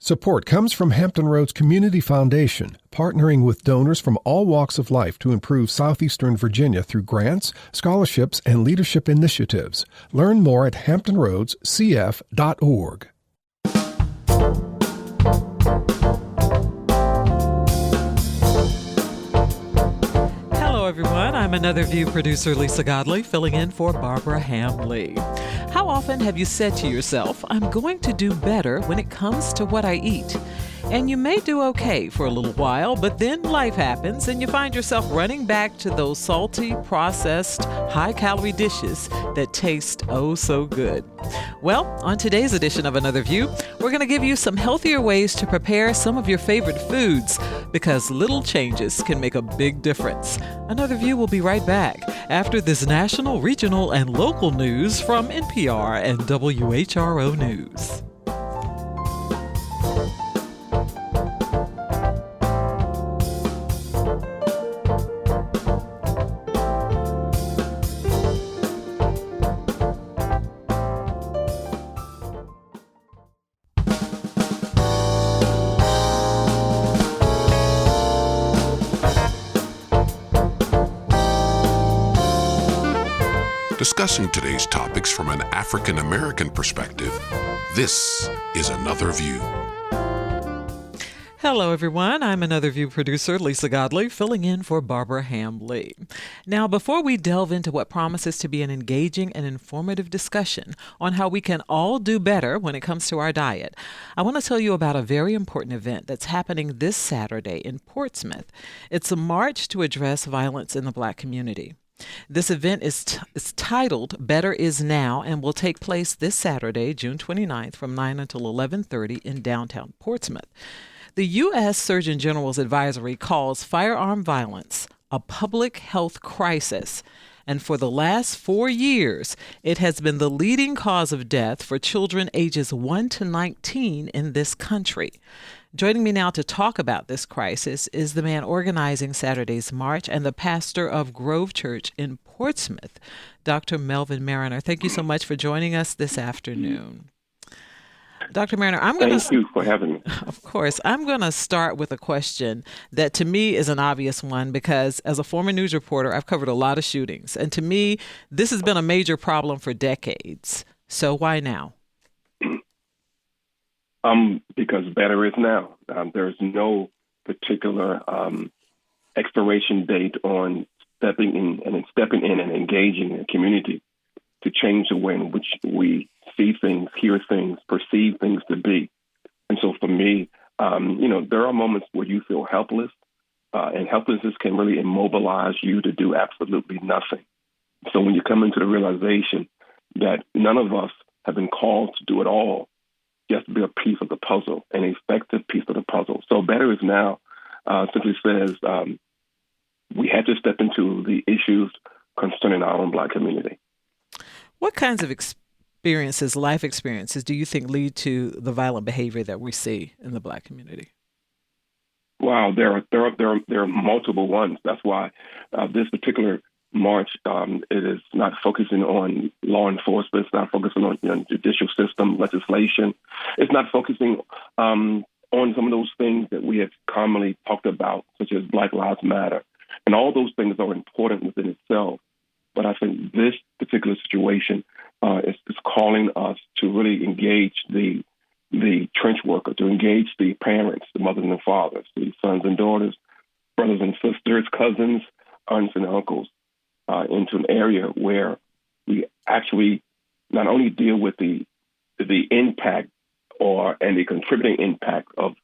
Support comes from Hampton Roads Community Foundation, partnering with donors from all walks of life to improve southeastern Virginia through grants, scholarships, and leadership initiatives. Learn more at hamptonroadscf.org. Hello, everyone. I'm Another View producer Lisa Godley, filling in for Barbara Hamley. How often have you said to yourself, I'm going to do better when it comes to what I eat? And you may do okay for a little while, but then life happens and you find yourself running back to those salty, processed, high-calorie dishes that taste oh so good. Well, on today's edition of Another View, we're going to give you some healthier ways to prepare some of your favorite foods, because little changes can make a big difference. Another View will be right back after this national, regional, and local news from NPR and WHRO News. Discussing today's topics from an African-American perspective, this is Another View. Hello, everyone. I'm Another View producer Lisa Godley, filling in for Barbara Hamley. Now, before we delve into what promises to be an engaging and informative discussion on how we can all do better when it comes to our diet, I want to tell you about a very important event that's happening this Saturday in Portsmouth. It's a march to address violence in the Black community. This event is titled Better Is Now and will take place this Saturday, June 29th from 9 until 11:30 in downtown Portsmouth. The U.S. Surgeon General's advisory calls firearm violence a public health crisis, and for the last 4 years, it has been the leading cause of death for children ages 1 to 19 in this country. Joining me now to talk about this crisis is the man organizing Saturday's march and the pastor of Grove Church in Portsmouth, Dr. Melvin Mariner. Thank you so much for joining us this afternoon. Dr. Mariner, Thank you for having me. Of course. I'm going to start with a question that to me is an obvious one, because as a former news reporter, I've covered a lot of shootings. And to me, this has been a major problem for decades. So why now? Because better is now. There's no particular expiration date on stepping in and engaging in a community to change the way in which we see things, hear things, perceive things to be. And so for me, there are moments where you feel helpless, and helplessness can really immobilize you to do absolutely nothing. So when you come into the realization that none of us have been called to do it all, you have to be a piece of the puzzle, an effective piece of the puzzle. So better is now simply says we had to step into the issues concerning our own Black community. What kinds of experiences, life experiences, do you think lead to the violent behavior that we see in the Black community? Wow, there are multiple ones. That's why this particular march, it is not focusing on law enforcement. It's not focusing on judicial system, legislation. It's not focusing on some of those things that we have commonly talked about, such as Black Lives Matter. And all those things are important within itself. But I think this particular situation is calling us to really engage the trench worker, to engage the parents, the mothers and the fathers, the sons and daughters, brothers and sisters, cousins, aunts and uncles, into an area where we actually not only deal with the impact and the contributing impact of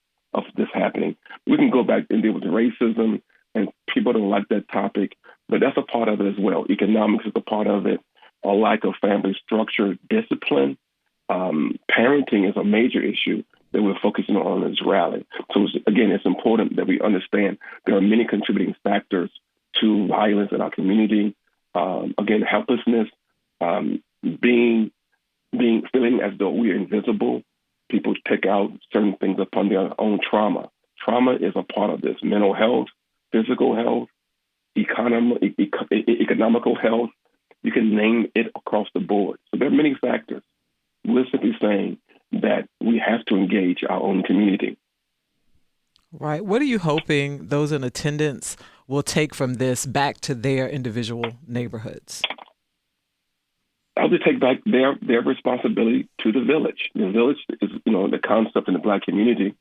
this happening. We can go back and deal with the racism, and people don't like that topic, but that's a part of it as well. Economics is a part of it. A lack of family structure, discipline, parenting is a major issue that we're focusing on in this rally. So again, it's important that we understand there are many contributing factors to violence in our community. Again, helplessness, feeling as though we are invisible. People take out certain things upon their own trauma. Trauma is a part of this. Mental health, physical health, economical health. You can name it across the board. So there are many factors. We're simply saying that we have to engage our own community. Right. What are you hoping those in attendance will take from this back to their individual neighborhoods? I'll just take back their responsibility to the village. The village is, the concept in the Black community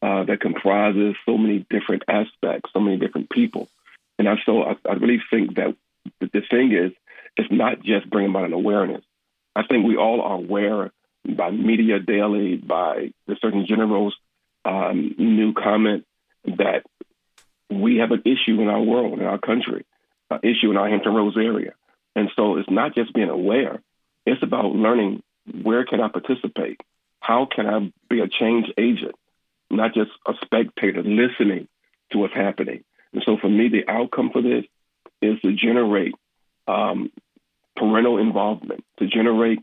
that comprises so many different aspects, so many different people. And I really think that the thing is, it's not just bringing about an awareness. I think we all are aware by media daily, by the Surgeon General's new comment that we have an issue in our world, in our country, an issue in our Hampton Roads area. And so it's not just being aware. It's about learning, where can I participate? How can I be a change agent, not just a spectator listening to what's happening? And so for me, the outcome for this is to generate parental involvement, to generate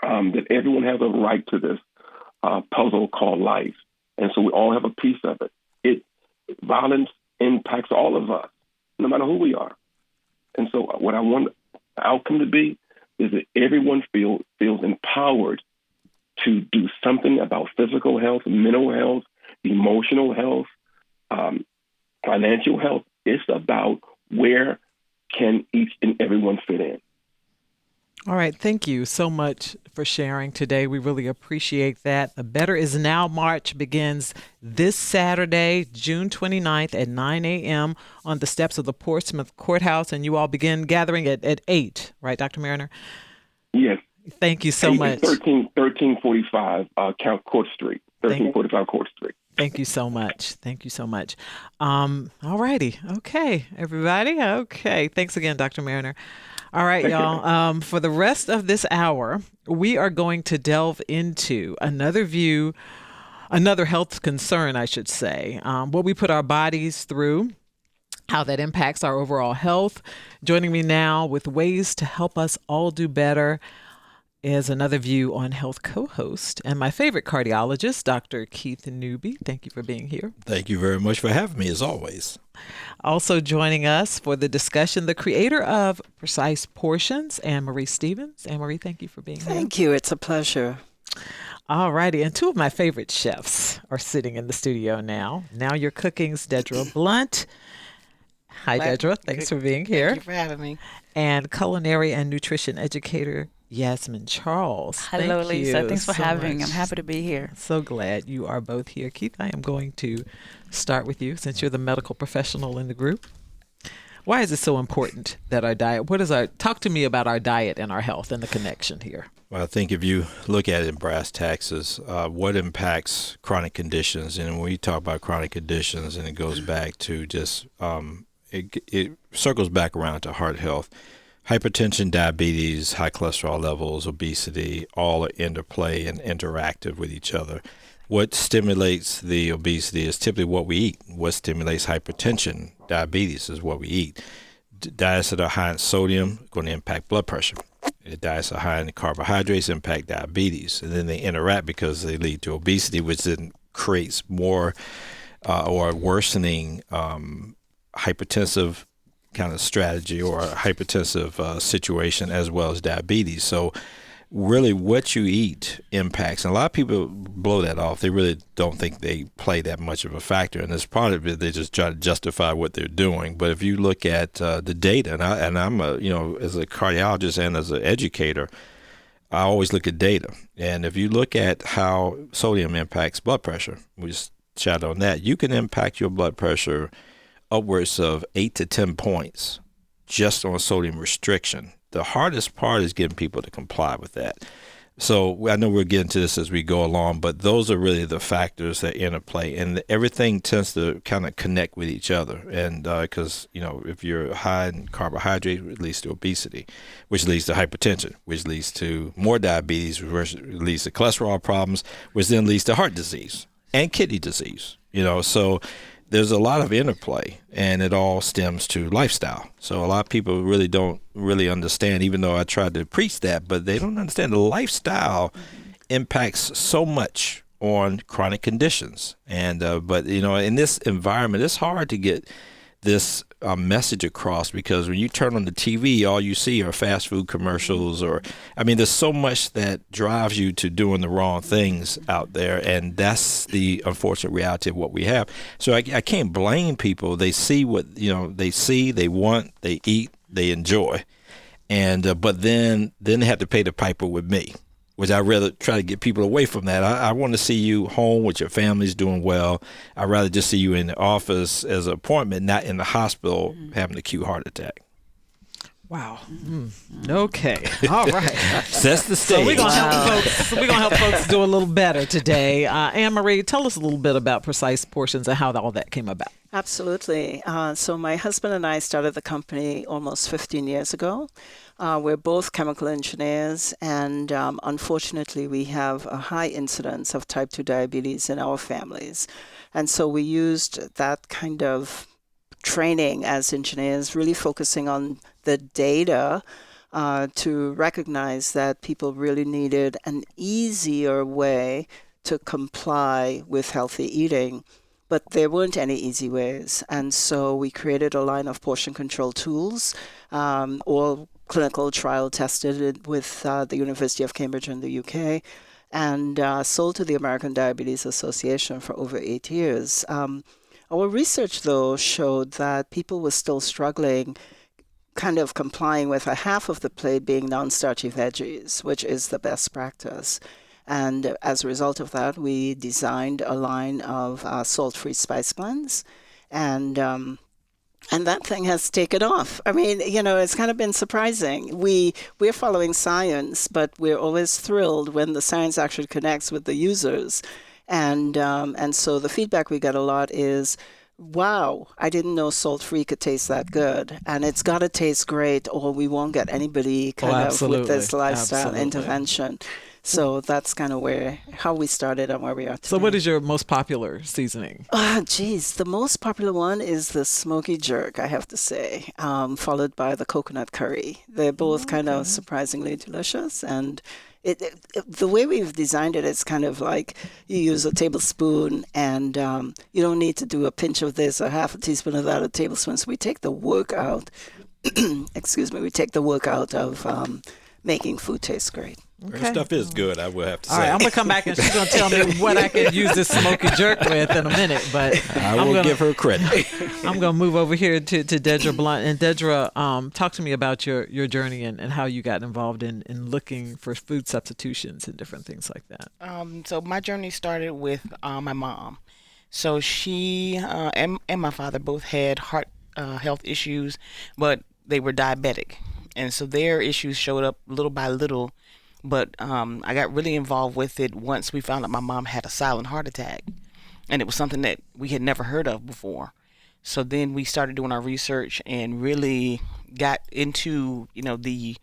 that everyone has a right to this puzzle called life. And so we all have a piece of it. Violence impacts all of us, no matter who we are. And so what I want the outcome to be is that everyone feels empowered to do something about physical health, mental health, emotional health, financial health. It's about where can each and everyone fit in. All right. Thank you so much for sharing today. We really appreciate that. The Better Is Now March begins this Saturday, June 29th at 9 a.m. on the steps of the Portsmouth Courthouse. And you all begin gathering at 8, right, Dr. Mariner? Yes. Thank you so much. 1345 Court Street. 1345 Court Street. Thank you so much. Thank you so much. All righty. Okay, everybody. Okay. Thanks again, Dr. Mariner. All right, y'all. For the rest of this hour, we are going to delve into another health concern, I should say, what we put our bodies through, how that impacts our overall health. Joining me now with ways to help us all do better is Another View on Health co-host and my favorite cardiologist, Dr. Keith Newby. Thank you for being here. Thank you very much for having me, as always. Also joining us for the discussion, the creator of Precise Portions, Anne-Marie Stevens. Anne-Marie, thank you for being here. Thank you. It's a pleasure. All righty. And two of my favorite chefs are sitting in the studio now. Now You're Cooking's Dedra Blunt. Hi, Dedra. Thanks for being here. Thank you for having me. And culinary and nutrition educator, Yasmin Charles. Hello, Thank Lisa. you Thanks for so having me. much. I'm happy to be here. So glad you are both here. Keith, I am going to start with you since you're the medical professional in the group. Why is it so important that our diet, talk to me about our diet and our health and the connection here. Well, I think if you look at it in brass tacks, what impacts chronic conditions, and when we talk about chronic conditions, and it goes back to just, it circles back around to heart health. Hypertension, diabetes, high cholesterol levels, obesity, all are interplay and interactive with each other. What stimulates the obesity is typically what we eat. What stimulates hypertension, diabetes, is what we eat. Diets that are high in sodium are going to impact blood pressure. Diets that are high in carbohydrates impact diabetes. And then they interact because they lead to obesity, which then creates more or worsening hypertensive kind of strategy or a hypertensive situation, as well as diabetes. So really what you eat impacts. And a lot of people blow that off. They really don't think they play that much of a factor. And as part of it, they just try to justify what they're doing. But if you look at the data, and I'm as a cardiologist and as an educator, I always look at data. And if you look at how sodium impacts blood pressure, we just chat on that, you can impact your blood pressure upwards of 8 to 10 points just on sodium restriction. The hardest part is getting people to comply with that. So I know we'll get into this as we go along, but those are really the factors that interplay, and everything tends to kind of connect with each other. And because, if you're high in carbohydrates, it leads to obesity, which leads to hypertension, which leads to more diabetes, which leads to cholesterol problems, which then leads to heart disease and kidney disease. So there's a lot of interplay, and it all stems to lifestyle. So a lot of people really don't really understand, even though I tried to preach that, but they don't understand the lifestyle impacts so much on chronic conditions. And but in this environment, it's hard to get this message across, because when you turn on the TV, all you see are fast food commercials, or, I mean, there's so much that drives you to doing the wrong things out there, and that's the unfortunate reality of what we have. So I can't blame people. They see what, they see, they want, they eat, they enjoy, and but then they have to pay the piper with me, which I'd rather try to get people away from that. I want to see you home with your families doing well. I'd rather just see you in the office as an appointment, not in the hospital having an acute heart attack. Wow. Okay. All right. Sets the stage. So we're gonna help folks do a little better today. Anne Marie, tell us a little bit about Precise Portions and how all that came about. Absolutely. So my husband and I started the company almost 15 years ago. We're both chemical engineers, and unfortunately, we have a high incidence of type 2 diabetes in our families. And so we used that kind of training as engineers, really focusing on the data to recognize that people really needed an easier way to comply with healthy eating. But there weren't any easy ways. And so we created a line of portion control tools, all clinical trial tested with the University of Cambridge in the UK, and sold to the American Diabetes Association for over 8 years. Our research, though, showed that people were still struggling kind of complying with a half of the plate being non-starchy veggies, which is the best practice. And as a result of that, we designed a line of salt-free spice blends, and that thing has taken off. I mean, it's kind of been surprising. We're following science, but we're always thrilled when the science actually connects with the users. And so the feedback we get a lot is, wow, I didn't know salt-free could taste that good. And it's got to taste great, or we won't get anybody kind of with this lifestyle intervention. So that's kind of how we started and where we are today. So what is your most popular seasoning? The most popular one is the smoky jerk, I have to say, followed by the coconut curry. They're both kind of surprisingly delicious. And the way we've designed it is kind of like you use a tablespoon, and you don't need to do a pinch of this or half a teaspoon of that, a tablespoon. So we take the work out, we take the work out of making food taste great. Okay. Her stuff is good, I will have to say. All right, I'm going to come back and she's going to tell me what I can use this smoky jerk with in a minute. But I will give her credit. I'm going to move over here to Dedra Blunt. And Dedra, talk to me about your journey and how you got involved in looking for food substitutions and different things like that. So my journey started with my mom. So she and my father both had heart health issues, but they were diabetic. And so their issues showed up little by little. But I got really involved with it once we found out my mom had a silent heart attack. And it was something that we had never heard of before. So then we started doing our research and really got into, the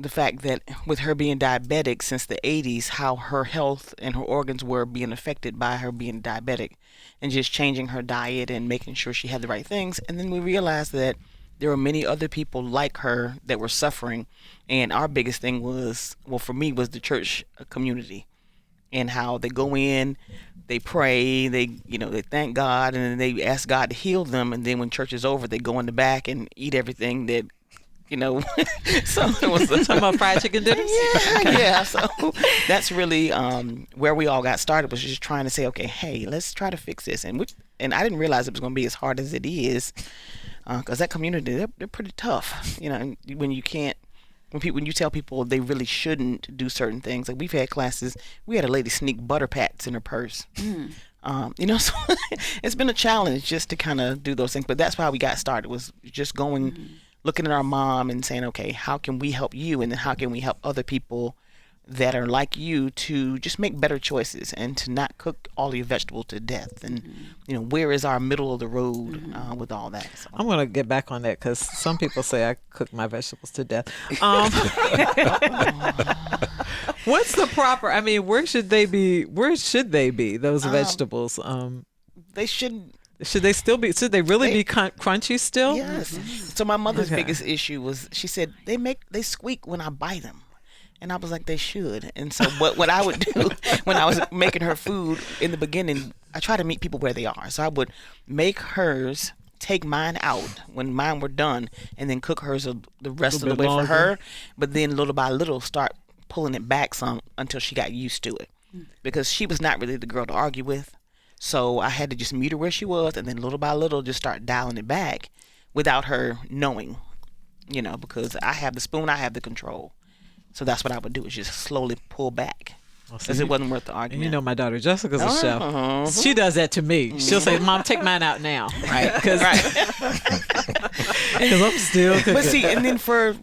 fact that with her being diabetic since the 80s, how her health and her organs were being affected by her being diabetic, and just changing her diet and making sure she had the right things. And then we realized that there were many other people like her that were suffering. And our biggest thing for me was the church community, and how they go in, they pray, they thank God, and then they ask God to heal them. And then when church is over, they go in the back and eat everything that, so it was talking about fried chicken dinners. Yeah. So that's really where we all got started, was just trying to say, okay, hey, let's try to fix this. And I didn't realize it was going to be as hard as it is. Because that community, they're pretty tough, when you tell people they really shouldn't do certain things. Like, we've had classes, we had a lady sneak butter pats in her purse. So it's been a challenge just to kind of do those things. But that's why we got started, was just going, looking at our mom and saying, okay, how can we help you? And then how can we help other people that are like you to just make better choices and to not cook all your vegetables to death? And where is our middle of the road with all that? So. I'm going to get back on that, because some people say I cook my vegetables to death. What's the proper? I mean, where should they be? Those vegetables? They should. Should they still be? Should they really be crunchy still? Yes. So my mother's biggest issue was, she said they squeak when I bite them. And I was like, they should. And so what I would do when I was making her food in the beginning, I try to meet people where they are. So I would make hers take mine out when mine were done, and then cook hers the rest of the way longer. for her. But then little by little, start pulling it back some until she got used to it, because she was not really the girl to argue with. So I had to just meet her where she was, and then little by little, just start dialing it back without her knowing, because I have the spoon, I have the control. So that's what I would do, is just slowly pull back. Because it wasn't worth the argument. And you know, my daughter Jessica's a chef. She does that to me. She'll say, "Mom, take mine out now." Right. Because I'm still cooking. But see, and then for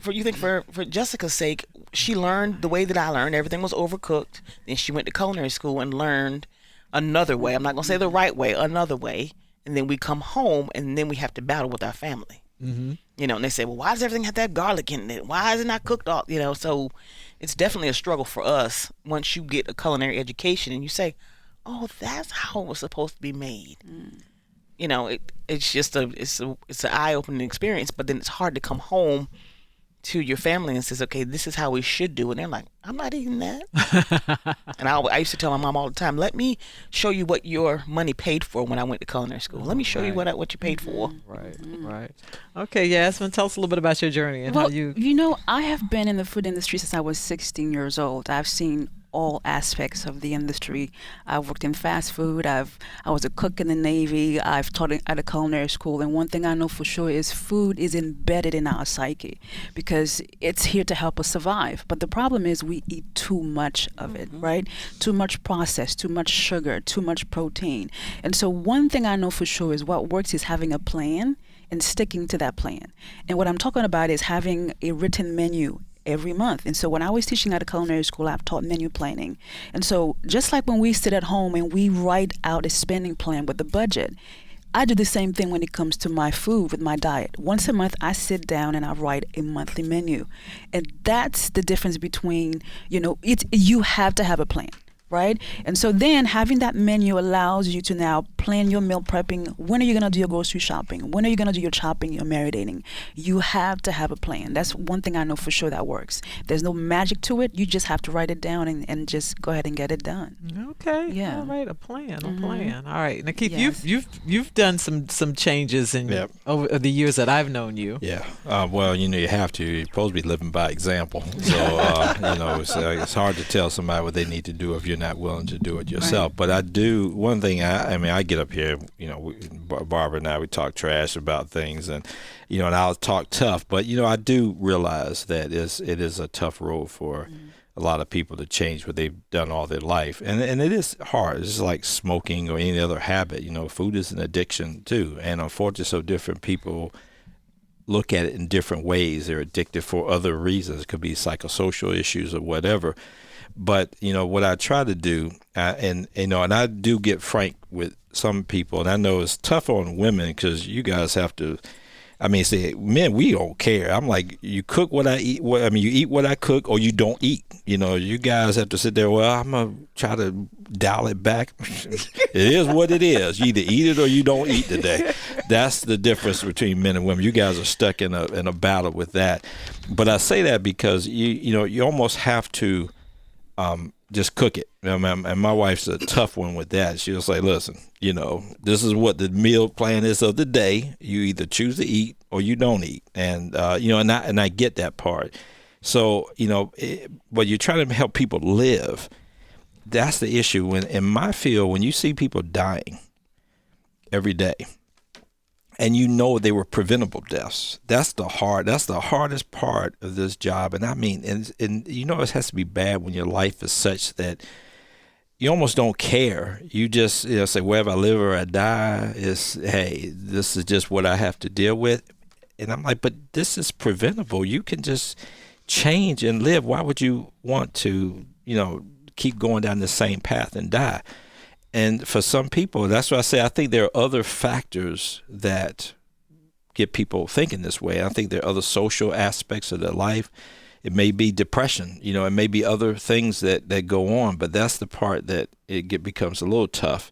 Jessica's sake, she learned the way that I learned. Everything was overcooked. Then she went to culinary school and learned another way. I'm not going to say the right way, another way. And then we come home, and then we have to battle with our family. Mm-hmm. And they say, well, why does everything have to have garlic in it? Why is it not cooked all? So it's definitely a struggle for us once you get a culinary education and you say, oh, that's how it was supposed to be made. It's just it's an eye-opening experience, but then it's hard to come home to your family and says, okay, this is how we should do it. And they're like, I'm not eating that. And I used to tell my mom all the time, let me show you what your money paid for when I went to culinary school. Let me show you what you paid for. Right. Okay, Yasmin, tell us a little bit about your journey and how you... I have been in the food industry since I was 16 years old. I've seen all aspects of the industry. I've worked in fast food. I was a cook in the Navy. I've taught at a culinary school. And one thing I know for sure is food is embedded in our psyche because it's here to help us survive. But the problem is we eat too much of it, right? Too much processed, too much sugar, too much protein. And so one thing I know for sure is what works is having a plan and sticking to that plan. And what I'm talking about is having a written menu every month. And so when I was teaching at a culinary school, I've taught menu planning. And so just like when we sit at home and we write out a spending plan with the budget, I do the same thing when it comes to my food with my diet. Once a month, I sit down and I write a monthly menu. And that's the difference between, you have to have a plan. Right? And so then having that menu allows you to now plan your meal prepping. When are you going to do your grocery shopping? When are you going to do your chopping, your marinating? You have to have a plan. That's one thing I know for sure that works. There's no magic to it. You just have to write it down and just go ahead and get it done. Okay. Yeah. All right. A plan. All right. Now, Keith, yes. you've done some changes in over the years that I've known you. Yeah. Well, you have to. You're supposed to be living by example. So, it's hard to tell somebody what they need to do if you're not willing to do it yourself. Right. But I do one thing. I get up here, Barbara and I, we talk trash about things, and and I'll talk tough, but I do realize that it is a tough road for a lot of people to change what they've done all their life, and it is hard. It's just like smoking or any other habit. Food is an addiction too, and unfortunately, so different people look at it in different ways. They're addicted for other reasons. It could be psychosocial issues or whatever. But, what I try to do, and I do get frank with some people, and I know it's tough on women because you guys have to, say, men, we don't care. I'm like, you cook what I eat. You eat what I cook or you don't eat. You guys have to sit there, well, I'm going to try to dial it back. It is what it is. You either eat it or you don't eat today. That's the difference between men and women. You guys are stuck in a battle with that. But I say that because, you almost have to just cook it. And my wife's a tough one with that. She'll say, listen, this is what the meal plan is of the day. You either choose to eat or you don't eat. And, and I get that part. So, but you're trying to help people live. That's the issue. In my field, when you see people dying every day, and they were preventable deaths. That's the hardest part of this job. And it has to be bad when your life is such that you almost don't care. You just say, whether I live or I die, hey, this is just what I have to deal with. And I'm like, but this is preventable. You can just change and live. Why would you want to, keep going down the same path and die? And for some people, that's why I say I think there are other factors that get people thinking this way. I think there are other social aspects of their life. It may be depression, it may be other things that go on, but that's the part that becomes a little tough.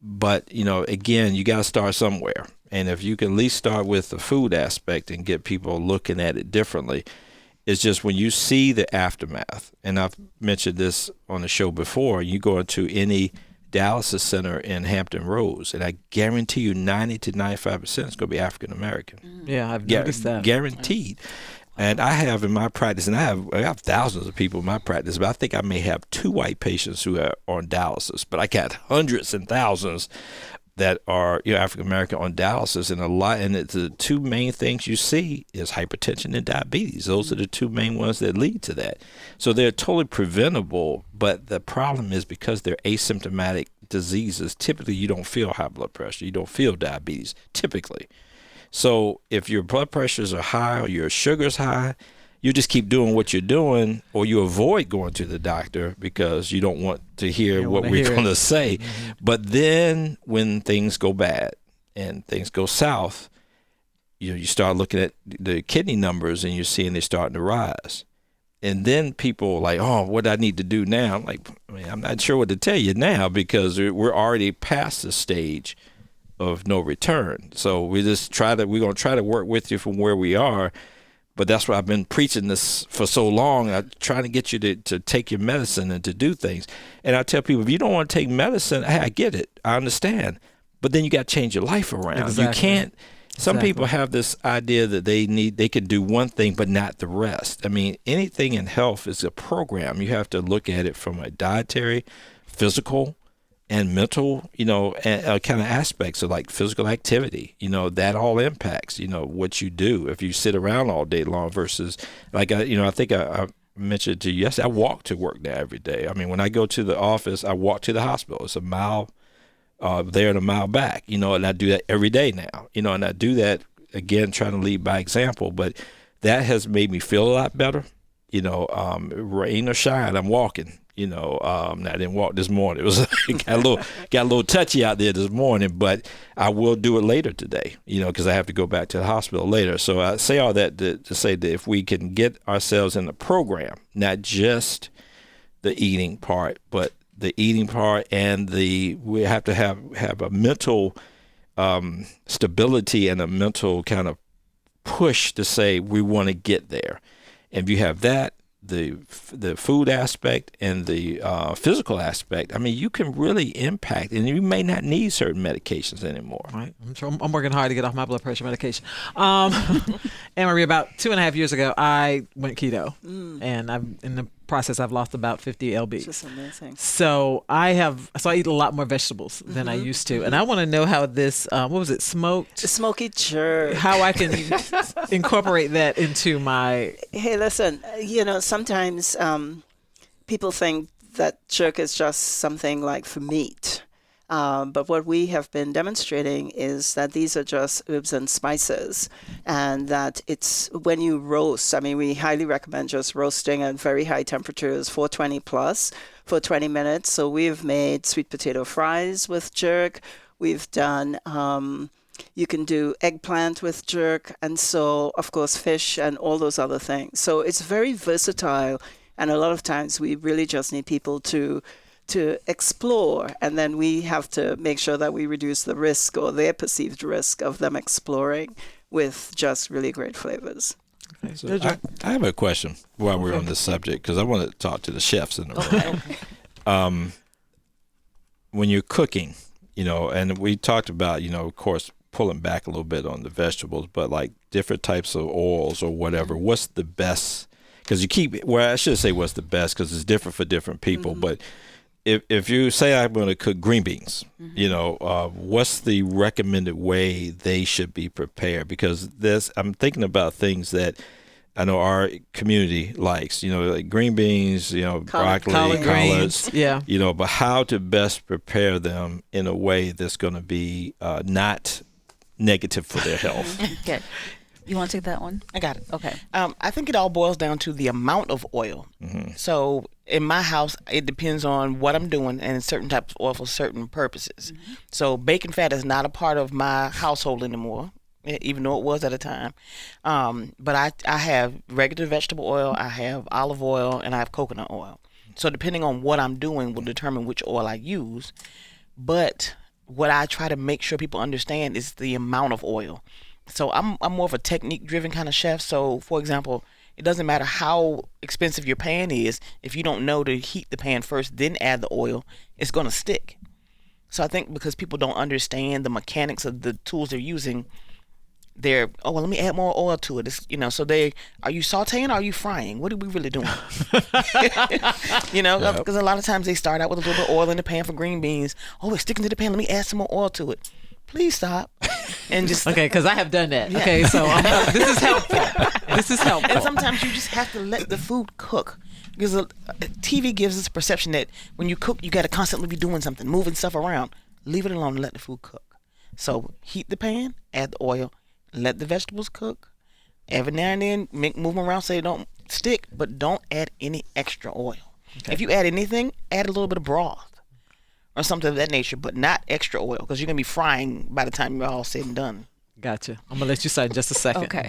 But, again, you got to start somewhere. And if you can at least start with the food aspect and get people looking at it differently, it's just when you see the aftermath, and I've mentioned this on the show before, you go into any dialysis center in Hampton Roads, and I guarantee you 90 to 95% is going to be African American. Yeah, I've noticed that. Guaranteed. And I have in my practice, and I have thousands of people in my practice, but I think I may have 2 white patients who are on dialysis, but I got hundreds and thousands that are African American on dialysis, and the 2 main things you see is hypertension and diabetes. Those are the 2 main ones that lead to that. So they're totally preventable, but the problem is because they're asymptomatic diseases, typically you don't feel high blood pressure, you don't feel diabetes, typically. So if your blood pressures are high or your sugar's high, you just keep doing what you're doing, or you avoid going to the doctor because you don't want to hear what we're going to say. Mm-hmm. But then when things go bad and things go south, you start looking at the kidney numbers and you're seeing they're starting to rise. And then people are like, oh, what do I need to do now? I'm like, I'm not sure what to tell you now, because we're already past the stage of no return. So we're going to try to work with you from where we are. But that's why I've been preaching this for so long. I'm trying to get you to take your medicine and to do things. And I tell people, if you don't want to take medicine, hey, I get it. I understand. But then you got to change your life around. Exactly. You can't. Some people have this idea that they can do one thing but not the rest. I mean, anything in health is a program. You have to look at it from a dietary, physical, and mental, and kind of aspects of like physical activity, that all impacts, what you do if you sit around all day long versus like, I think I mentioned to you yesterday, I walk to work now every day. I mean, when I go to the office, I walk to the hospital. It's a mile there and a mile back, and I do that every day now, and I do that again, trying to lead by example, but that has made me feel a lot better, rain or shine, I'm walking. I didn't walk this morning. It was got a little touchy out there this morning, but I will do it later today, because I have to go back to the hospital later. So I say all that to say that if we can get ourselves in the program, not just the eating part, but the eating part and we have to have a mental stability and a mental kind of push to say we want to get there. And if you have that, the food aspect and the physical aspect, I mean, you can really impact, and you may not need certain medications anymore. Right. I'm working hard to get off my blood pressure medication. Anne-Marie, about 2.5 years ago, I went keto, and in the process, I've lost about 50 lb. Just amazing. So I eat a lot more vegetables than I used to, and I want to know how this, smoky jerk, how I can incorporate that into my. Hey, listen, sometimes people think that jerk is just something like for meat. But what we have been demonstrating is that these are just herbs and spices, and that it's when you roast, I mean, we highly recommend just roasting at very high temperatures, 420 plus, for 20 minutes. So we've made sweet potato fries with jerk. We've done, you can do eggplant with jerk, and so, of course, fish and all those other things. So it's very versatile, and a lot of times we really just need people to explore, and then we have to make sure that we reduce the risk or their perceived risk of them exploring with just really great flavors. Okay. So I have a question while we're on this subject, because I want to talk to the chefs in the room. When you're cooking, and we talked about, of course, pulling back a little bit on the vegetables, but like different types of oils or whatever, what's the best? Because I should say what's the best, because it's different for different people, but if you say I'm going to cook green beans, what's the recommended way they should be prepared? Because I'm thinking about things that I know our community likes, like green beans, broccoli, collards, but how to best prepare them in a way that's going to be not negative for their health. Okay. You want to take that one? I got it. Okay. I think it all boils down to the amount of oil. Mm-hmm. So in my house, it depends on what I'm doing and certain types of oil for certain purposes. Mm-hmm. So bacon fat is not a part of my household anymore, even though it was at a time. But I have regular vegetable oil, I have olive oil, and I have coconut oil. So depending on what I'm doing will determine which oil I use. But what I try to make sure people understand is the amount of oil. So I'm more of a technique-driven kind of chef. So, for example, it doesn't matter how expensive your pan is. If you don't know to heat the pan first, then add the oil, it's going to stick. So I think because people don't understand the mechanics of the tools they're using, let me add more oil to it. It's, so are you sauteing or are you frying? What are we really doing? Because a lot of times they start out with a little bit of oil in the pan for green beans. Oh, it's sticking to the pan. Let me add some more oil to it. Please stop. And just okay, because I have done that. Yeah. Okay, so this is helpful. This is helpful. And sometimes you just have to let the food cook. Because TV gives us a perception that when you cook, you got to constantly be doing something, moving stuff around. Leave it alone and let the food cook. So heat the pan, add the oil, let the vegetables cook. Every now and then, move them around so they don't stick, but don't add any extra oil. Okay. If you add anything, add a little bit of broth or something of that nature, but not extra oil, because you're going to be frying by the time you're all said and done. Gotcha. I'm going to let you start in just a second. Okay.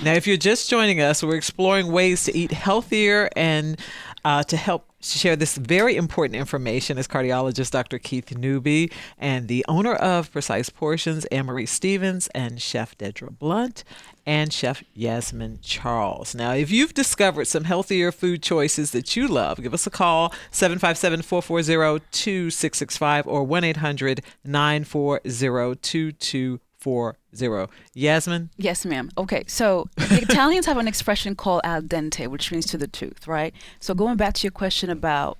Now, if you're just joining us, we're exploring ways to eat healthier, and to help share this very important information is cardiologist Dr. Keith Newby and the owner of Precise Portions, Anne-Marie Stevens, and Chef Dedra Blunt, and Chef Yasmin Charles. Now, if you've discovered some healthier food choices that you love, give us a call, 757-440-2665 or 1-800-940-2240. Yasmin? Yes, ma'am. Okay, so the Italians have an expression called al dente, which means to the tooth, right? So going back to your question about,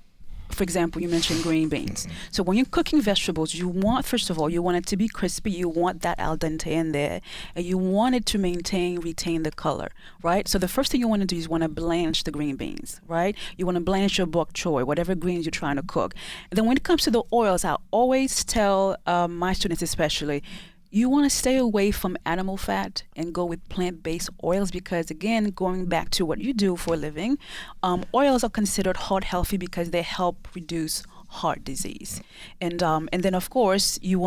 for example, you mentioned green beans. So when you're cooking vegetables, you want, first of all, you want it to be crispy. You want that al dente in there, and you want it to retain the color, right? So the first thing you want to do is you want to blanch the green beans, right? You want to blanch your bok choy, whatever greens you're trying to cook. And then when it comes to the oils, I always tell my students especially, you want to stay away from animal fat and go with plant-based oils because, again, going back to what you do for a living, oils are considered heart healthy because they help reduce heart disease. And then, of course, are you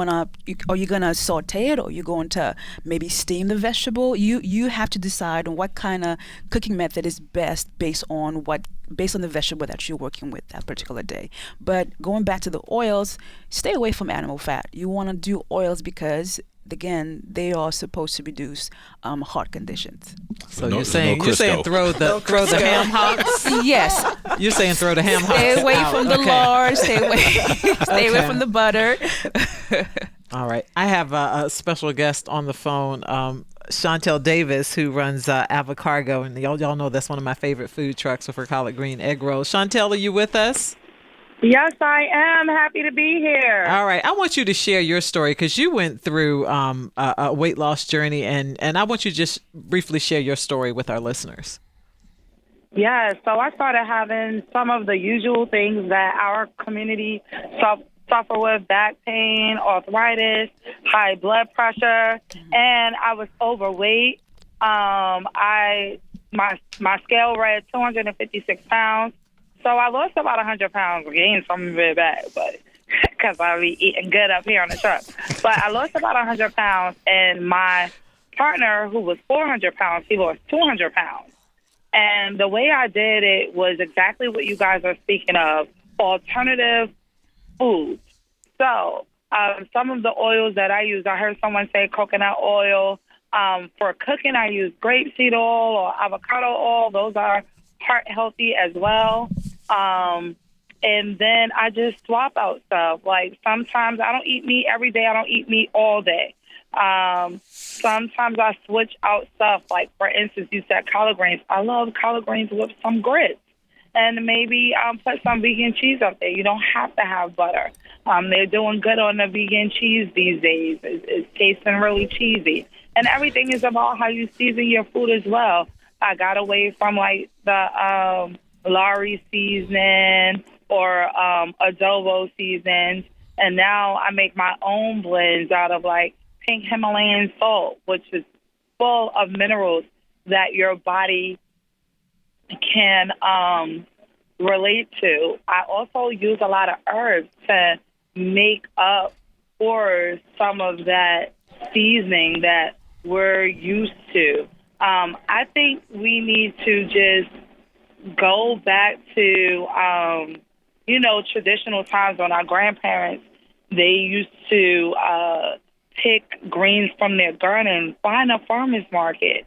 going to saute it or are you going to maybe steam the vegetable? You have to decide on what kind of cooking method is best based on the vegetable that you're working with that particular day. But going back to the oils, stay away from animal fat. You want to do oils because, again, they are supposed to reduce heart conditions. So you're saying throw the ham hocks? Yes. You're saying throw the ham hocks. Stay away out. from the lard. Stay away from the butter. All right. I have a special guest on the phone, Chantel Davis, who runs Avocargo, and y'all know that's one of my favorite food trucks with her collard green egg rolls. Chantel, are you with us? Yes, I am. Happy to be here. All right. I want you to share your story because you went through a weight loss journey, and I want you to just briefly share your story with our listeners. Yes. So I started having some of the usual things that our community suffer with: back pain, arthritis, high blood pressure, and I was overweight. My scale read 256 pounds. So I lost about 100 pounds, gained some really bad, but because I be eating good up here on the truck. But I lost about 100 pounds, and my partner, who was 400 pounds, he lost 200 pounds. And the way I did it was exactly what you guys are speaking of, alternative foods. So some of the oils that I use, I heard someone say coconut oil. For cooking, I use grapeseed oil or avocado oil. Those are heart healthy as well. And then I just swap out stuff. Like sometimes I don't eat meat every day. I don't eat meat all day. Sometimes I switch out stuff. Like, for instance, you said collard greens. I love collard greens with some grits. And maybe put some vegan cheese up there. You don't have to have butter. They're doing good on the vegan cheese these days. It's tasting really cheesy. And everything is about how you season your food as well. I got away from like the Lowry seasoning or adobo seasons, and now I make my own blends out of like pink Himalayan salt, which is full of minerals that your body can relate to. I also use a lot of herbs to make up for some of that seasoning that we're used to. I think we need to just go back to, traditional times when our grandparents, they used to pick greens from their garden, find a farmer's market,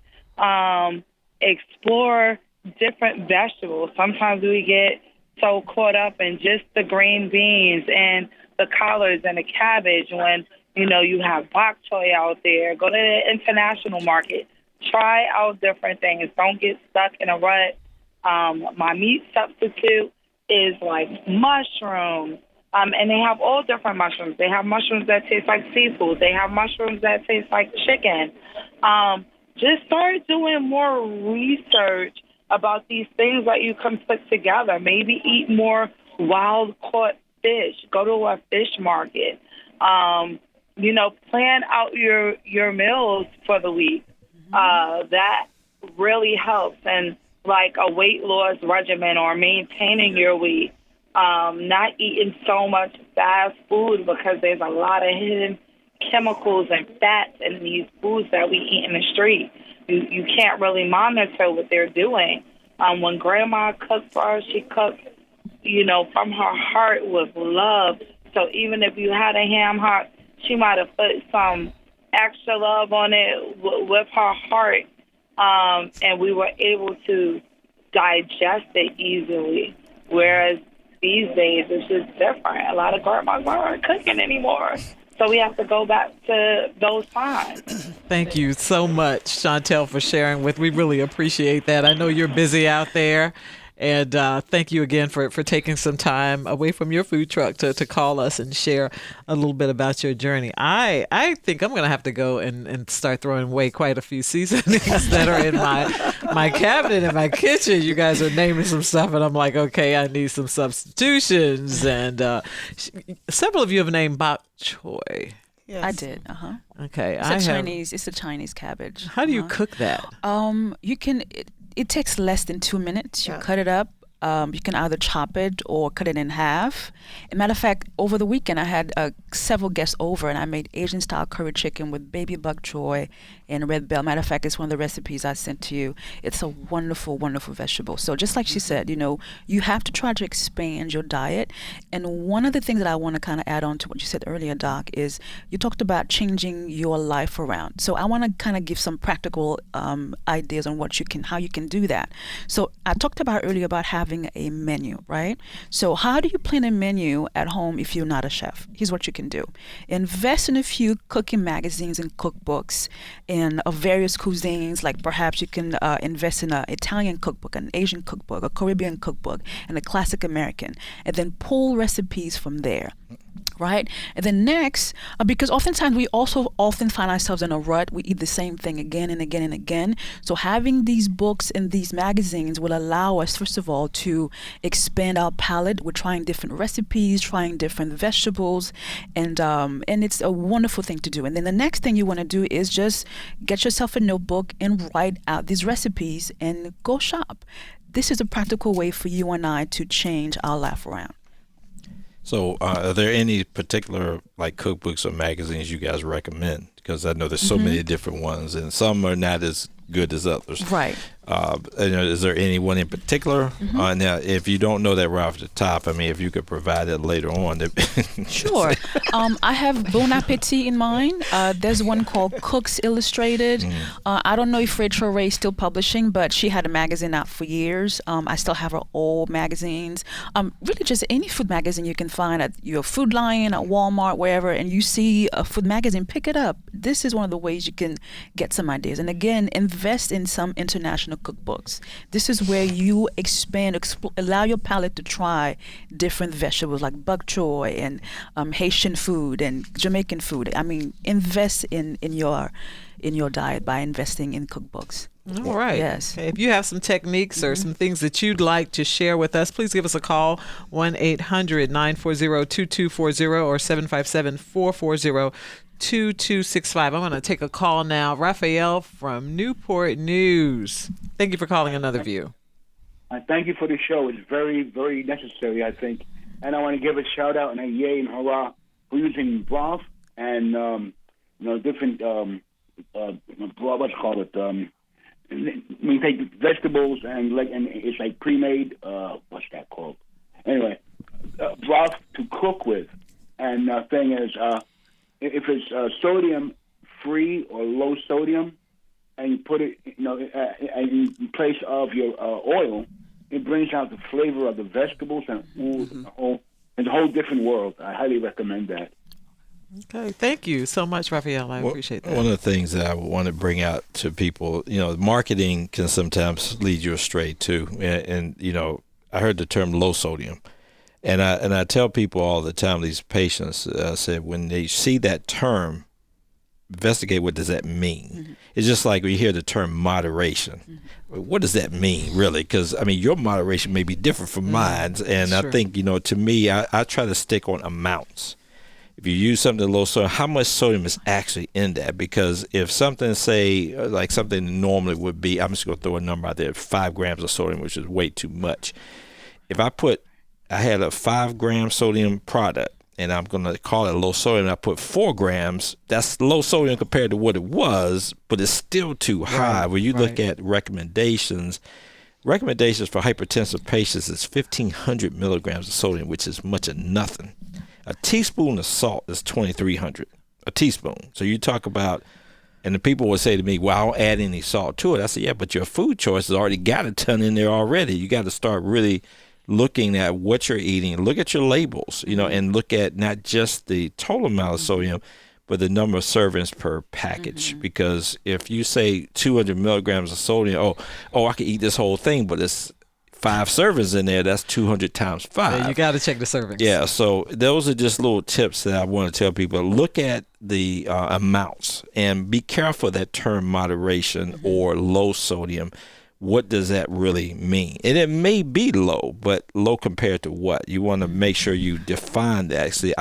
explore different vegetables. Sometimes we get so caught up in just the green beans and the collards and the cabbage when, you have bok choy out there. Go to the international market. Try out different things. Don't get stuck in a rut. My meat substitute is like mushrooms. And they have all different mushrooms. They have mushrooms that taste like seafood. They have mushrooms that taste like chicken. Just start doing more research about these things that you can put together. Maybe eat more wild-caught fish. Go to a fish market. Plan out your meals for the week. That really helps. And like a weight loss regimen or maintaining your weight. Not eating so much fast food because there's a lot of hidden chemicals and fats in these foods that we eat in the street. You can't really monitor what they're doing. When Grandma cooked for us, she cooked, from her heart with love. So even if you had a ham hock, she might have put some extra love on it with her heart, and we were able to digest it easily. Whereas these days, it's just different. A lot of grandmas aren't cooking anymore. So we have to go back to those times. Thank you so much, Chantel, for sharing with. We really appreciate that. I know you're busy out there. And thank you again for taking some time away from your food truck to call us and share a little bit about your journey. I think I'm going to have to go and start throwing away quite a few seasonings that are in my cabinet in my kitchen. You guys are naming some stuff, and I'm like, okay, I need some substitutions. And several of you have named bok choy. Yes. I did. Okay. It's a Chinese cabbage. How do you cook that? You can... It takes less than 2 minutes. You cut it up. You can either chop it or cut it in half. As a matter of fact, over the weekend, I had several guests over, and I made Asian-style curry chicken with baby bok choy and red bell. Matter of fact, it's one of the recipes I sent to you. It's a wonderful, wonderful vegetable. So just like she said, you have to try to expand your diet. And one of the things that I want to kind of add on to what you said earlier, Doc, is you talked about changing your life around. So I want to kind of give some practical ideas on how you can do that. So I talked about earlier about having a menu, right? So how do you plan a menu at home if you're not a chef? Here's what you can do. Invest in a few cooking magazines and cookbooks of various cuisines, like perhaps you can invest in an Italian cookbook, an Asian cookbook, a Caribbean cookbook, and a classic American, and then pull recipes from there. Right? And then next, because oftentimes we also often find ourselves in a rut, we eat the same thing again and again and again. So having these books and these magazines will allow us, first of all, to expand our palate. We're trying different recipes, trying different vegetables, and it's a wonderful thing to do. And then the next thing you want to do is just get yourself a notebook and write out these recipes and go shop. This is a practical way for you and I to change our life around. So are there any particular cookbooks or magazines you guys recommend? Because I know there's so many different ones, and some are not as good as others. Right. Is there any one in particular? Now, if you don't know that right off the top, if you could provide it later on. Sure. I have Bon Appetit in mind. There's one called Cooks Illustrated. I don't know if Rachel Ray is still publishing, but she had a magazine out for years. I still have her old magazines. Really just any food magazine you can find at your Food Lion, at Walmart, wherever, and you see a food magazine, pick it up. This is one of the ways you can get some ideas. And again, invest in some international cookbooks. This is where you allow your palate to try different vegetables like bok choy and Haitian food and Jamaican food. Invest in your diet by investing in cookbooks. All right. Yes. Okay. If you have some techniques or some things that you'd like to share with us, please give us a call, 1-800-940-2240 or 757-440-2265. I'm going to take a call now. Raphael from Newport News. Thank you for calling Another View. Thank you for the show. It's very, very necessary, I think. And I want to give a shout out and a yay and hurrah for using broth and different we take vegetables and it's like pre-made. What's that called? Anyway, broth to cook with. And the thing is, if it's sodium free or low sodium, and you put it, in place of your oil, it brings out the flavor of the vegetables and It's a whole different world. I highly recommend that. Okay, thank you so much, Raphael. I appreciate that. One of the things that I want to bring out to people, marketing can sometimes lead you astray too. And I heard the term low sodium, and I tell people all the time, these patients said when they see that term, investigate what does that mean. Mm-hmm. It's just like we hear the term moderation. Mm-hmm. What does that mean, really? Because your moderation may be different from mine, and I think to me, I try to stick on amounts. If you use something low sodium, how much sodium is actually in that? Because if something, say, like something normally would be, I'm just going to throw a number out there, 5 grams of sodium, which is way too much. If I had a 5-gram sodium product, and I'm going to call it low sodium, and I put 4 grams, that's low sodium compared to what it was, but it's still too high. Right, when you look at recommendations for hypertensive patients is 1,500 milligrams of sodium, which is much of nothing. A teaspoon of salt is 2,300, a teaspoon. So you talk about, and the people would say to me, well, I don't add any salt to it. I said, yeah, but your food choice has already got a ton in there already. You got to start really looking at what you're eating. Look at your labels, and look at not just the total amount of sodium, but the number of servings per package. Mm-hmm. Because if you say 200 milligrams of sodium, I could eat this whole thing, but it's 5 servings in there, that's 200 times 5. Yeah, you got to check the servings. Yeah, so those are just little tips that I want to tell people. Look at the amounts and be careful of that term moderation or low sodium. What does that really mean? And it may be low, but low compared to what? You want to make sure you define that. Actually,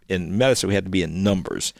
in medicine, we have to be in numbers.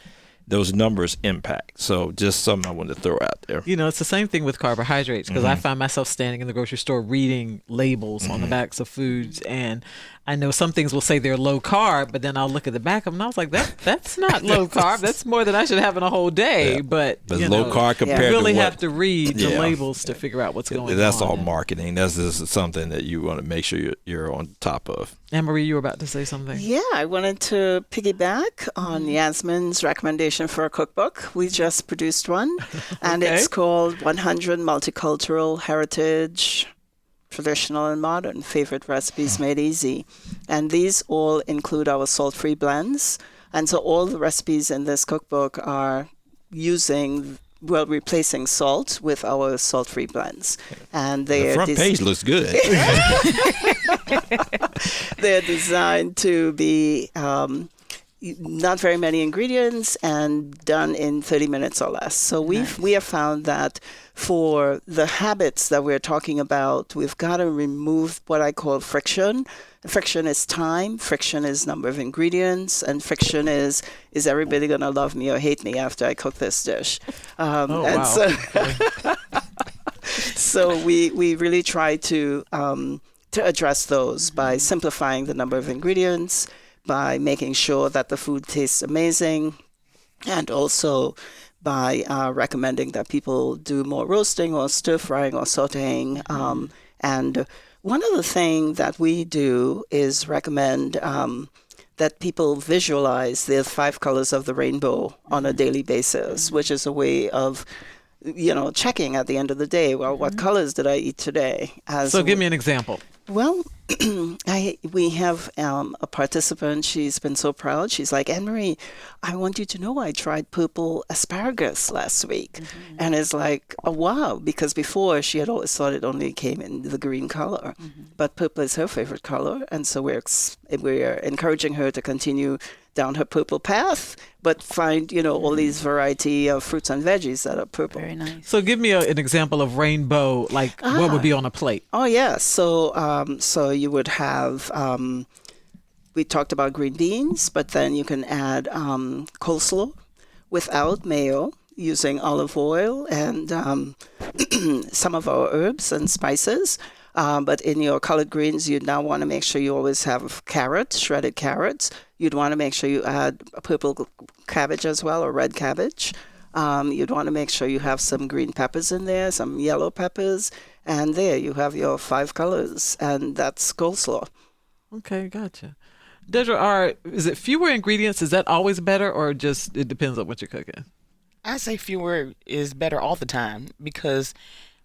Those numbers impact. So just something I wanted to throw out there. It's the same thing with carbohydrates, because I find myself standing in the grocery store reading labels on the backs of foods, and I know some things will say they're low carb, but then I'll look at the back of them and I was like, that's not low carb. That's more than I should have in a whole day. Yeah. But low carb compared to you really what? have to read the labels to figure out what's going on. That's all marketing. That's just something that you want to make sure you're on top of. Anne-Marie, you were about to say something. Yeah, I wanted to piggyback on Yasmin's recommendation for a cookbook. We just produced one, and it's called 100 Multicultural Heritage, Traditional and Modern Favorite Recipes Made Easy. And these all include our salt-free blends. And so all the recipes in this cookbook are replacing salt with our salt-free blends. And the front page looks good. They're designed to be not very many ingredients and done in 30 minutes or less. So we have found that for the habits that we're talking about, we've got to remove what I call friction. Friction is time, friction is number of ingredients, and friction is everybody going to love me or hate me after I cook this dish? So we really try to address those by simplifying the number of ingredients, by making sure that the food tastes amazing, and also by recommending that people do more roasting or stir frying or sauteing. And one of the things that we do is recommend that people visualize the 5 colors of the rainbow on a daily basis, which is a way of checking at the end of the day, well, what colors did I eat today? So give me an example. Well, we have a participant. She's been so proud. She's like, Anne-Marie, I want you to know I tried purple asparagus last week. And it's like, oh, wow, because before she had always thought it only came in the green color. But purple is her favorite color. And so we're encouraging her to continue down her purple path, but find, all these variety of fruits and veggies that are purple. Very nice. So give me an example of rainbow, like what would be on a plate? Oh, yeah. So you would have, we talked about green beans, but then you can add coleslaw without mayo, using olive oil and some of our herbs and spices. But in your colored greens, you'd now want to make sure you always have carrots, shredded carrots. You'd want to make sure you add a purple cabbage as well, or red cabbage. You'd want to make sure you have some green peppers in there, some yellow peppers. And there you have your 5 colors, and that's coleslaw. Okay, gotcha. Dedra, is it fewer ingredients? Is that always better, or just it depends on what you're cooking? I say fewer is better all the time, because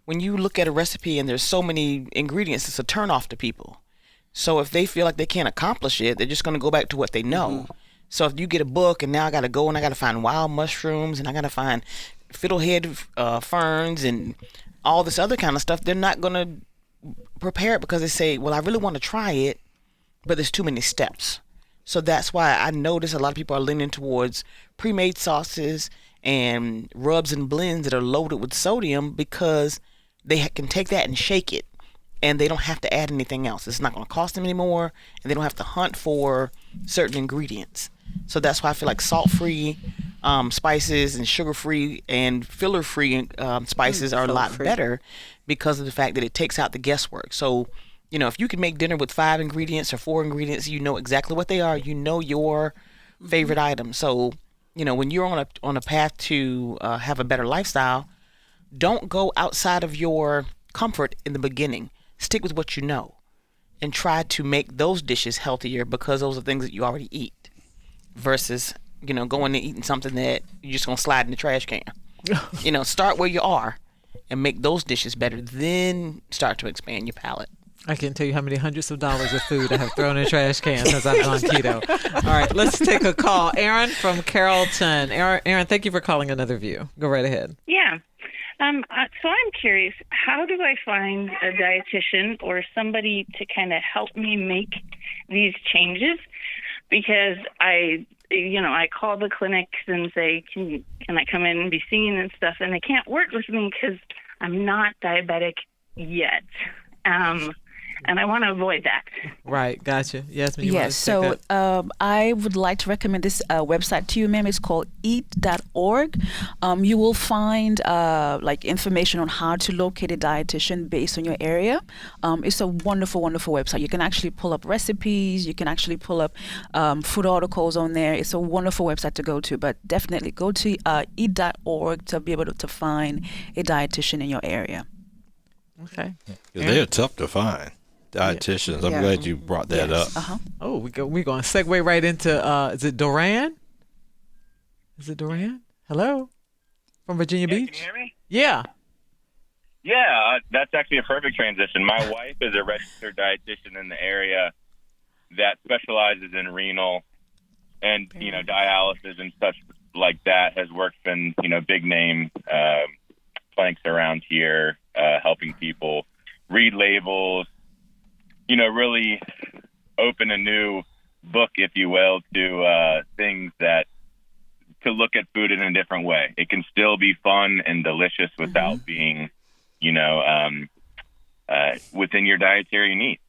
when you look at a recipe and there's so many ingredients, it's a turnoff to people. So if they feel like they can't accomplish it, they're just going to go back to what they know. So if you get a book and now I got to go and I got to find wild mushrooms and I got to find fiddlehead ferns and all this other kind of stuff, they're not going to prepare it because they say, well, I really want to try it, but there's too many steps. So that's why I notice a lot of people are leaning towards pre-made sauces and rubs and blends that are loaded with sodium because they can take that and shake it. And they don't have to add anything else. It's not going to cost them anymore, and they don't have to hunt for certain ingredients. So that's why I feel like salt-free spices and sugar-free and filler-free spices are a lot better because of the fact that it takes out the guesswork. So, if you can make dinner with 5 ingredients or 4 ingredients, you know exactly what they are. You know your favorite item. So, when you're on a path to have a better lifestyle, don't go outside of your comfort in the beginning. Stick with what you know and try to make those dishes healthier because those are things that you already eat versus, going and eating something that you're just going to slide in the trash can. Start where you are and make those dishes better, then start to expand your palate. I can't tell you how many hundreds of dollars of food I have thrown in trash cans since I've gone keto. All right, let's take a call. Aaron from Carrollton. Aaron, thank you for calling Another View. Go right ahead. Yeah. So I'm curious, how do I find a dietitian or somebody to kind of help me make these changes? Because I call the clinics and say, can I come in and be seen and stuff? And they can't work with me because I'm not diabetic yet. And I want to avoid that. Right, gotcha. Yasmin, you yes, so I would like to recommend this website to you, ma'am. It's called eat.org. You will find information on how to locate a dietitian based on your area. It's a wonderful, wonderful website. You can actually pull up recipes. You can actually pull up food articles on there. It's a wonderful website to go to, but definitely go to eat.org to be able to find a dietitian in your area. Okay. They're tough to find. Dietitians. I'm glad you brought that up. Oh, we're going to segue right into, is it Duran? Hello? From Virginia Beach? Can you hear me? Yeah. Yeah, that's actually a perfect transition. My wife is a registered dietitian in the area that specializes in renal and, dialysis and such like that, has worked in, big name clinics around here, helping people read labels, really open a new book, if you will, to things that to look at food in a different way. It can still be fun and delicious without being, within your dietary needs.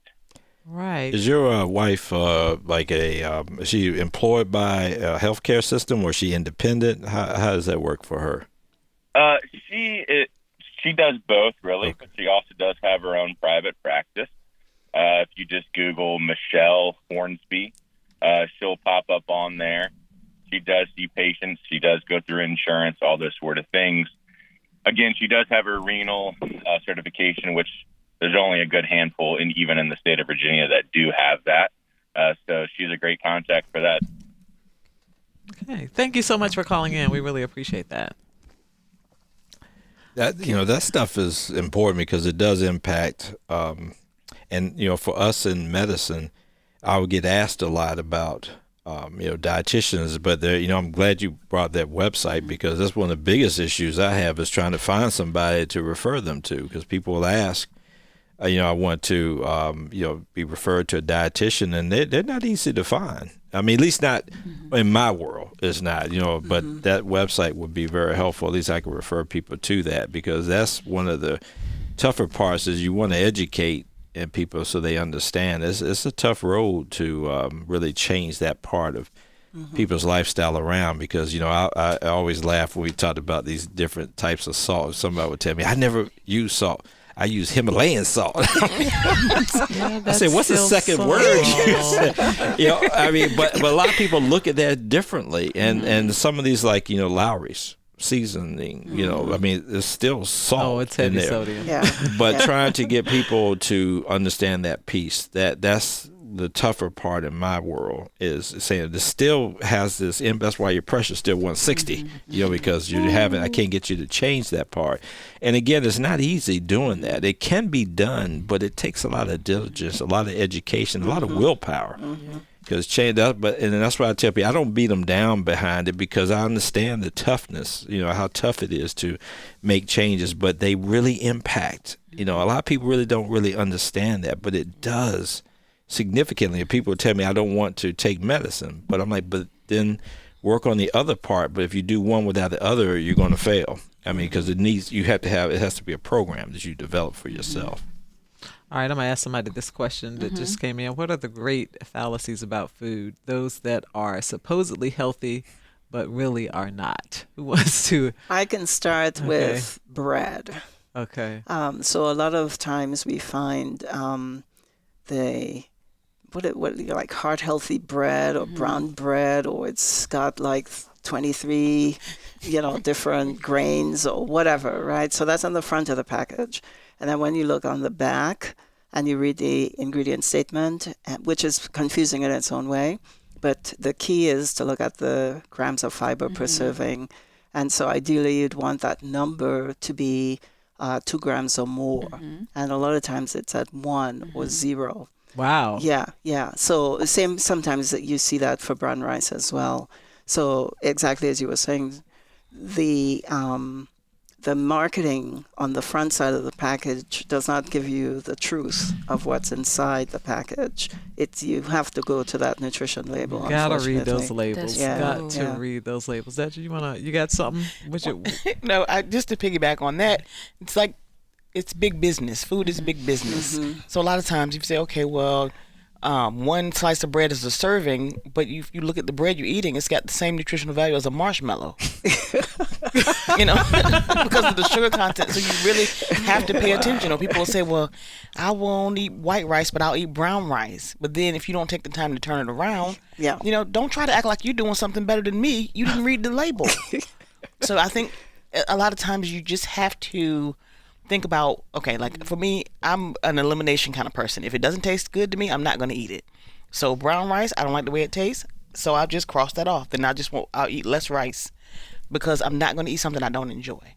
Right. Is your wife is she employed by a healthcare system or is she independent? How does that work for her? She does both, really, but she also does have her own private practice. If you just Google Michelle Hornsby, she'll pop up on there. She does see patients. She does go through insurance, all those sort of things. Again, she does have her renal certification, which there's only a good handful, even in the state of Virginia, that do have that. So she's a great contact for that. Okay. Thank you so much for calling in. We really appreciate that. That stuff is important because it does impact, and for us in medicine, I would get asked a lot about, dietitians, but I'm glad you brought that website because that's one of the biggest issues I have is trying to find somebody to refer them to because people will ask, I want to, be referred to a dietitian and they're not easy to find. I mean, at least not in my world, it's not, but that website would be very helpful. At least I could refer people to that because that's one of the tougher parts is you want to educate people so they understand. It's a tough road to really change that part of people's lifestyle around because, I always laugh when we talked about these different types of salt. Somebody would tell me, I never use salt. I use Himalayan salt. I say, what's the second word you said? But a lot of people look at that differently. And some of these Lowry's seasoning, there's still salt. Oh, it's heavy in there. sodium. Yeah. But trying to get people to understand that piece, that's the tougher part in my world is saying this still has this. That's why your pressure still 160. Because you haven't. I can't get you to change that part. And again, it's not easy doing that. It can be done, but it takes a lot of diligence, a lot of education, a lot of willpower. Because change that, and that's why I tell people I don't beat them down behind it because I understand the toughness, how tough it is to make changes, but they really impact. A lot of people really don't really understand that, but it does significantly. And people tell me I don't want to take medicine, but I'm like, but then work on the other part. But if you do one without the other, you're going to fail. I mean, because it has to be a program that you develop for yourself. All right, I'm going to ask somebody this question that just came in. What are the great fallacies about food? Those that are supposedly healthy, but really are not. Who wants to? I can start with bread. Okay. So a lot of times we find like heart healthy bread or brown bread, or it's got like 23, different grains or whatever, right? So that's on the front of the package. And then when you look on the back and you read the ingredient statement, which is confusing in its own way, but the key is to look at the grams of fiber per serving. And so ideally you'd want that number to be 2 grams or more. And a lot of times it's at 1 or 0. Wow. Yeah. So same, sometimes you see that for brown rice as well. So exactly as you were saying, the marketing on the front side of the package does not give you the truth of what's inside the package. You have to go to that nutrition label. You gotta read those labels. That's Read those labels. You got something? No, just to piggyback on that, it's like it's big business. Food is big business. So a lot of times you say, okay, well, one slice of bread is a serving, but you look at the bread you're eating, it's got the same nutritional value as a marshmallow. Because of the sugar content. So you really have to pay attention. People will say, well, I won't eat white rice, but I'll eat brown rice. But then if you don't take the time to turn it around, don't try to act like you're doing something better than me. You didn't read the label. So I think a lot of times you just have to think about, okay, like for me, I'm an elimination kind of person. If it doesn't taste good to me, I'm not going to eat it. So brown rice, I don't like the way it tastes. So I'll just cross that off. Then I'll eat less rice because I'm not going to eat something I don't enjoy.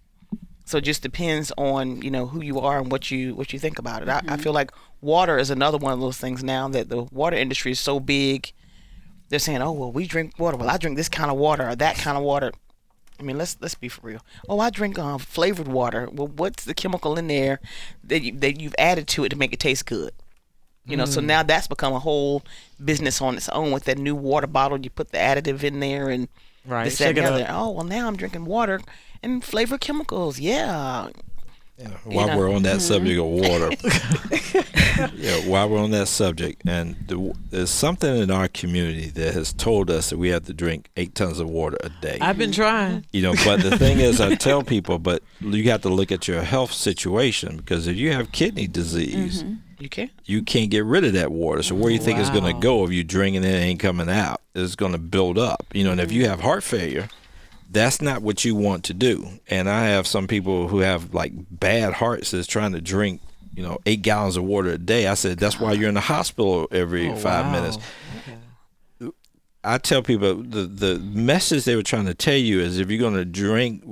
So it just depends on, who you are and what you think about it. I feel like water is another one of those things now that the water industry is so big. They're saying, oh, well, we drink water. Well, I drink this kind of water or that kind of water. I mean, let's be for real. Oh, I drink flavored water. Well, what's the chemical in there that you've added to it to make it taste good? So now that's become a whole business on its own with that new water bottle. You put the additive in there and this, that, and the other. Oh, well, now I'm drinking water and flavored chemicals. Yeah. While we're on that subject of water, and there's something in our community that has told us that we have to drink 8 tons of water a day. I've been trying. But the thing is, I tell people, but you got to look at your health situation because if you have kidney disease, you can't get rid of that water. So where you think it's going to go if you drinking it and it ain't coming out? It's going to build up. And if you have heart failure, that's not what you want to do. And I have some people who have like bad hearts that's trying to drink, 8 gallons of water a day. I said, that's why you're in the hospital every 5 minutes. Okay. I tell people the message they were trying to tell you is if you're going to drink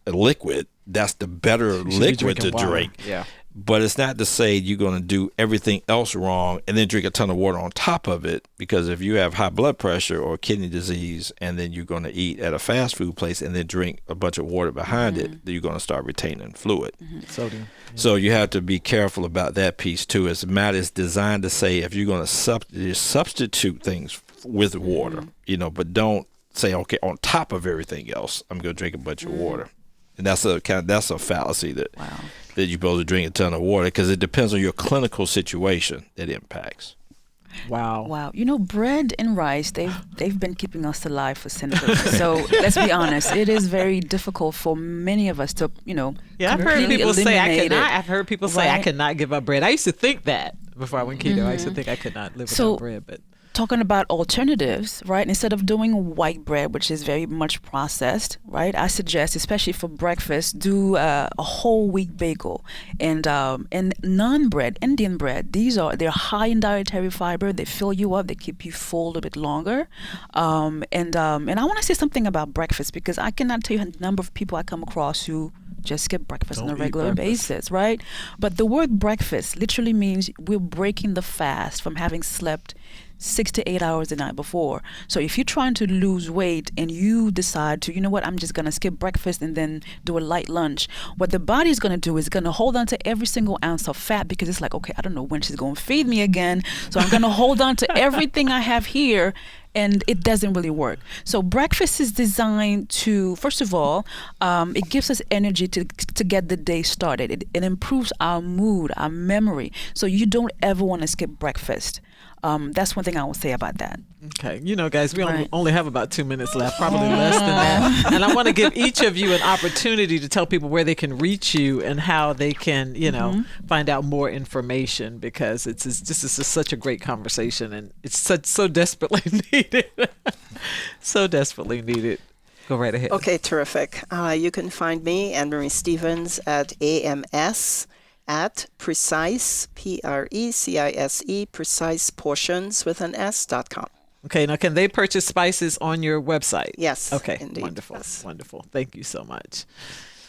a liquid, that's the better liquid to drink. Yeah. But it's not to say you're going to do everything else wrong and then drink a ton of water on top of it, because if you have high blood pressure or kidney disease and then you're going to eat at a fast food place and then drink a bunch of water behind it, then you're going to start retaining fluid. Sodium. Yeah. So you have to be careful about that piece too. It's designed to say if you're going to substitute things with water, but don't say, okay, on top of everything else, I'm going to drink a bunch of water. And that's a fallacy that you're supposed to drink a ton of water, because it depends on your clinical situation that impacts. Wow. Bread and rice, they've been keeping us alive for centuries. So let's be honest, it is very difficult for many of us to, I've heard people say I've heard people say I cannot give up bread. I used to think that before I went keto. I used to think I could not live without bread, but talking about alternatives, right? Instead of doing white bread, which is very much processed, right? I suggest, especially for breakfast, do a whole wheat bagel and naan bread, Indian bread. They're high in dietary fiber. They fill you up. They keep you full a little bit longer. And I want to say something about breakfast, because I cannot tell you the number of people I come across who just skip breakfast on a regular basis, right? But the word breakfast literally means we're breaking the fast from having slept 6 to 8 hours the night before. So if you're trying to lose weight and you decide to, you know what, I'm just going to skip breakfast and then do a light lunch, what the body's going to do is going to hold on to every single ounce of fat, because it's like, okay, I don't know when she's going to feed me again. So I'm going to hold on to everything I have here. And it doesn't really work. So breakfast is designed to, first of all, it gives us energy to get the day started. It improves our mood, our memory. So you don't ever want to skip breakfast. That's one thing I will say about that. Okay. You know, guys, we only have about 2 minutes left, probably less than that. And I want to give each of you an opportunity to tell people where they can reach you and how they can, you know, find out more information, because this is such a great conversation, and it's so desperately needed. So desperately needed. Go right ahead. Okay, terrific. You can find me, Anne-Marie Stevens, at AMS at precise, PRECISE, precise portions with an S.com. Okay, now can they purchase spices on your website? Yes. Okay, indeed. wonderful, Yes. wonderful. Thank you so much.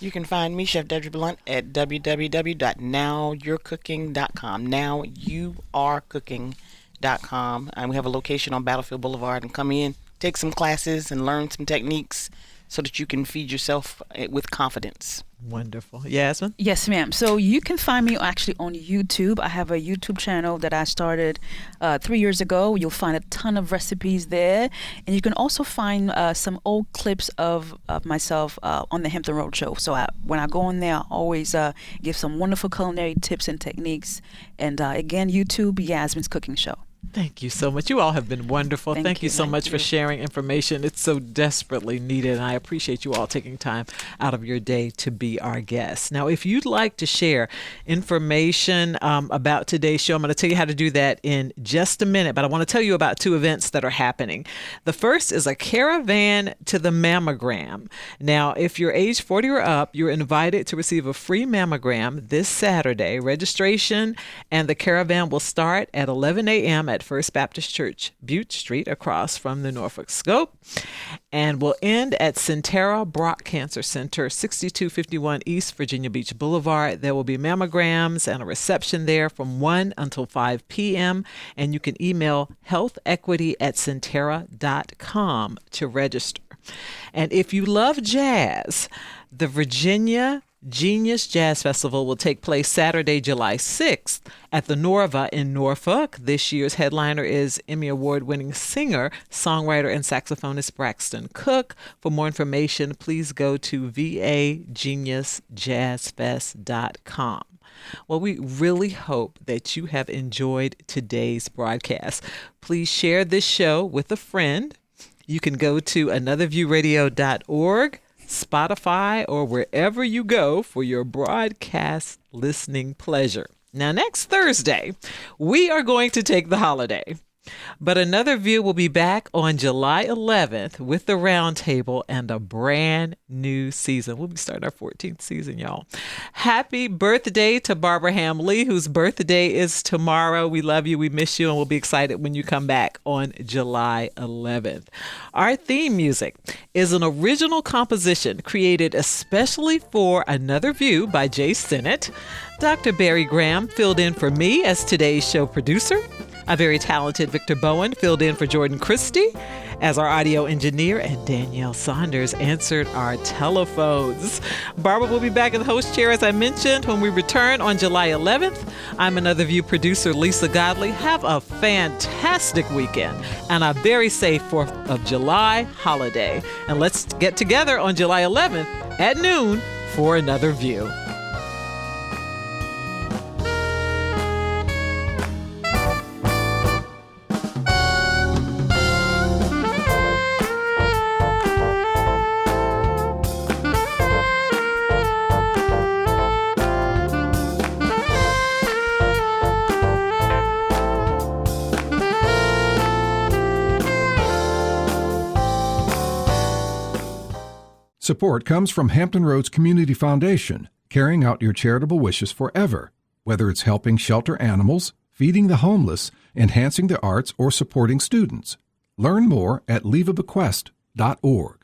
You can find me, Chef Deidre Blunt, at www.nowyou'recooking.com. Nowyouarecooking.com. And we have a location on Battlefield Boulevard. And come in, take some classes, and learn some techniques so that you can feed yourself with confidence. Wonderful. Yasmin? Yes, ma'am. So you can find me actually on YouTube. I have a YouTube channel that I started 3 years ago. You'll find a ton of recipes there. And you can also find some old clips of myself on the Hampton Road Show. So when I go on there, I always give some wonderful culinary tips and techniques. And again, YouTube, Yasmin's Cooking Show. Thank you so much. You all have been wonderful. Thank you so much for sharing information. It's so desperately needed, and I appreciate you all taking time out of your day to be our guests. Now, if you'd like to share information about today's show, I'm going to tell you how to do that in just a minute, but I want to tell you about 2 events that are happening. The first is a caravan to the mammogram. Now, if you're age 40 or up, you're invited to receive a free mammogram this Saturday. Registration and the caravan will start at 11 a.m. at First Baptist Church, Butte Street, across from the Norfolk Scope, and will end at Centera Brock Cancer Center, 6251 East Virginia Beach Boulevard. There will be mammograms and a reception there from 1 until 5 p.m., and you can email healthequity@centera.com to register. And if you love jazz, the Virginia Genius Jazz Festival will take place Saturday, July 6th at the Norva in Norfolk. This year's headliner is Emmy Award-winning singer, songwriter, and saxophonist Braxton Cook. For more information, please go to vageniusjazzfest.com. Well, we really hope that you have enjoyed today's broadcast. Please share this show with a friend. You can go to anotherviewradio.org, Spotify, or wherever you go for your broadcast listening pleasure. Now, next Thursday, we are going to take the holiday. But Another View will be back on July 11th with the Roundtable and a brand new season. We'll be starting our 14th season, y'all. Happy birthday to Barbara Ham-Lee, whose birthday is tomorrow. We love you. We miss you. And we'll be excited when you come back on July 11th. Our theme music is an original composition created especially for Another View by Jay Sennett. Dr. Barry Graham filled in for me as today's show producer. A very talented Victor Bowen filled in for Jordan Christie as our audio engineer, and Danielle Saunders answered our telephones. Barbara will be back in the host chair, as I mentioned, when we return on July 11th. I'm Another View producer Lisa Godley. Have a fantastic weekend and a very safe 4th of July holiday. And let's get together on July 11th at noon for Another View. Support comes from Hampton Roads Community Foundation, carrying out your charitable wishes forever, whether it's helping shelter animals, feeding the homeless, enhancing the arts, or supporting students. Learn more at leaveabequest.org.